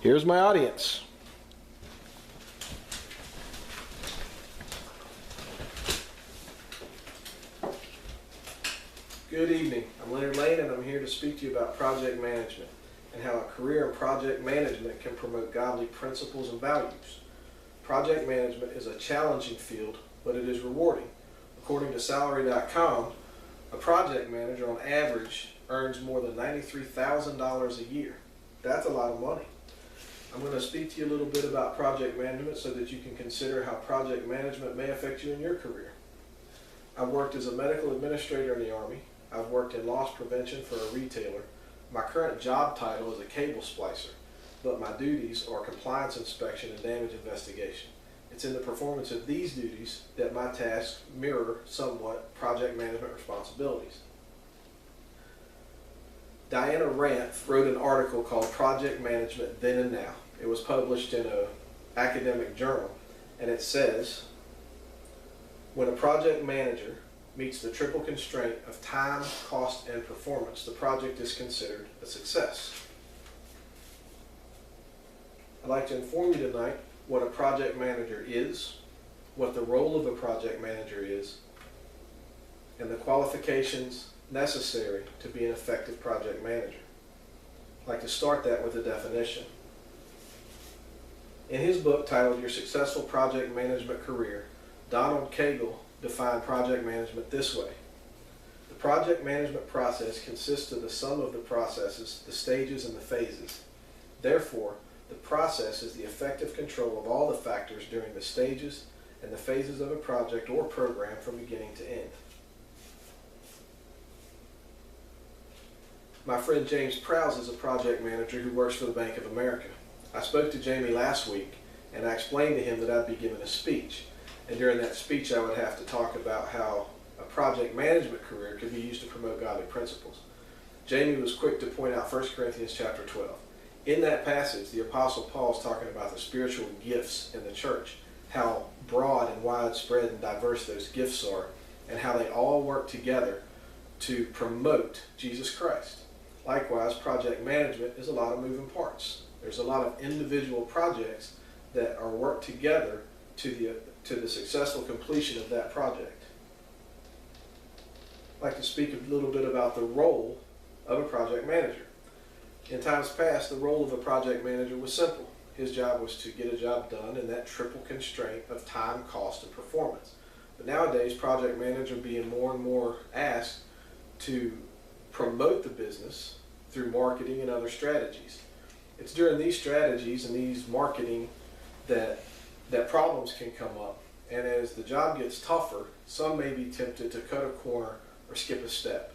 Here's my audience. Good evening. I'm Layne, and I'm here to speak to you about project management and how a career in project management can promote godly principles and values. Project management is a challenging field, but it is rewarding. According to Salary.com, a project manager on average earns more than $93,000 a year. That's a lot of money. I'm going to speak to you a little bit about project management so that you can consider how project management may affect you in your career. I've worked as a medical administrator in the Army. I've worked in loss prevention for a retailer. My current job title is a cable splicer, but my duties are compliance inspection and damage investigation. It's in the performance of these duties that my tasks mirror somewhat project management responsibilities. Diana Ranth wrote an article called Project Management Then and Now. It was published in an academic journal, and it says, when a project manager meets the triple constraint of time, cost, and performance, the project is considered a success. I'd like to inform you tonight what a project manager is, what the role of a project manager is, and the qualifications necessary to be an effective project manager. I'd like to start that with a definition. In his book titled Your Successful Project Management Career, Donald Cagle defined project management this way. The project management process consists of the sum of the processes, the stages, and the phases. Therefore, the process is the effective control of all the factors during the stages and the phases of a project or program from beginning to end. My friend James Prowse is a project manager who works for the Bank of America. I spoke to Jamie last week, and I explained to him that I'd be giving a speech. And during that speech, I would have to talk about how a project management career could be used to promote godly principles. Jamie was quick to point out 1 Corinthians chapter 12. In that passage, the Apostle Paul is talking about the spiritual gifts in the church, how broad and widespread and diverse those gifts are, and how they all work together to promote Jesus Christ. Likewise, project management is a lot of moving parts. There's a lot of individual projects that are worked together to the successful completion of that project. I'd like to speak a little bit about the role of a project manager. In times past, the role of a project manager was simple. His job was to get a job done in that triple constraint of time, cost, and performance. But nowadays, project managers are being more and more asked to promote the business through marketing and other strategies. It's during these strategies and these marketing that problems can come up. And as the job gets tougher, some may be tempted to cut a corner or skip a step.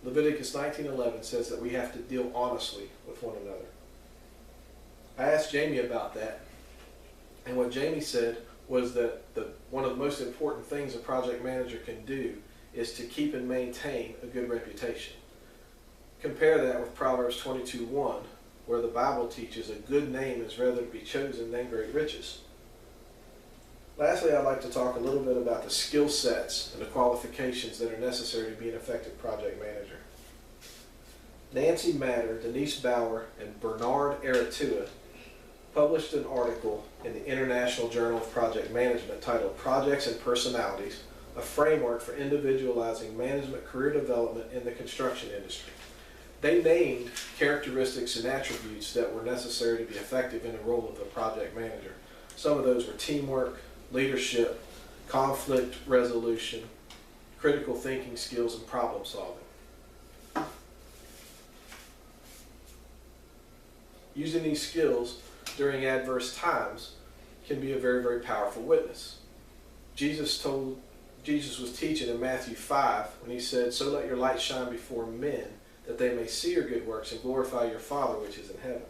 Leviticus 19:11 says that we have to deal honestly with one another. I asked Jamie about that, and what Jamie said was that one of the most important things a project manager can do is to keep and maintain a good reputation. Compare that with Proverbs 22:1, where the Bible teaches a good name is rather to be chosen than great riches. Lastly, I'd like to talk a little bit about the skill sets and the qualifications that are necessary to be an effective project manager. Nancy Matter, Denise Bauer, and Bernard Aratua published an article in the International Journal of Project Management titled Projects and Personalities, a framework for individualizing management career development in the construction industry. They named characteristics and attributes that were necessary to be effective in the role of a project manager. Some of those were teamwork, leadership, conflict resolution, critical thinking skills, and problem solving. Using these skills during adverse times can be a very, very powerful witness. Jesus was teaching in Matthew 5 when he said, "So let your light shine before men, that they may see your good works and glorify your Father which is in heaven."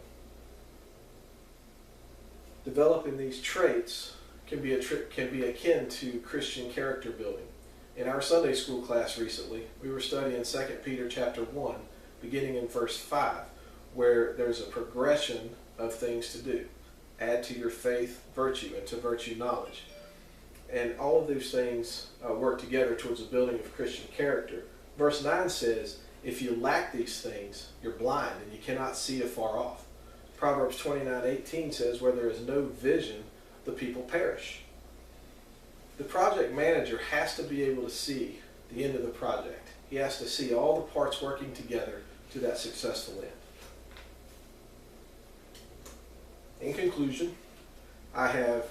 Developing these traits can be akin to Christian character building. In our Sunday school class recently, we were studying 2 Peter chapter 1, beginning in verse 5, where there's a progression of things to do. Add to your faith virtue, and to virtue knowledge. And all of those things work together towards the building of Christian character. Verse 9 says, if you lack these things, you're blind and you cannot see afar off. Proverbs 29:18 says, where there is no vision, the people perish. The project manager has to be able to see the end of the project. He has to see all the parts working together to that successful end. In conclusion, I have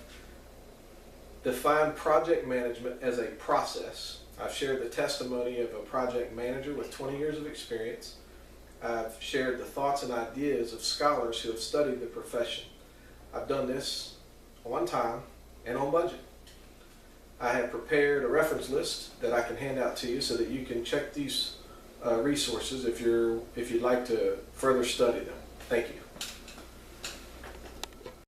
defined project management as a process. I've shared the testimony of a project manager with 20 years of experience. I've shared the thoughts and ideas of scholars who have studied the profession. I've done this on time and on budget. I have prepared a reference list that I can hand out to you so that you can check these resources if you'd like to further study them. Thank you.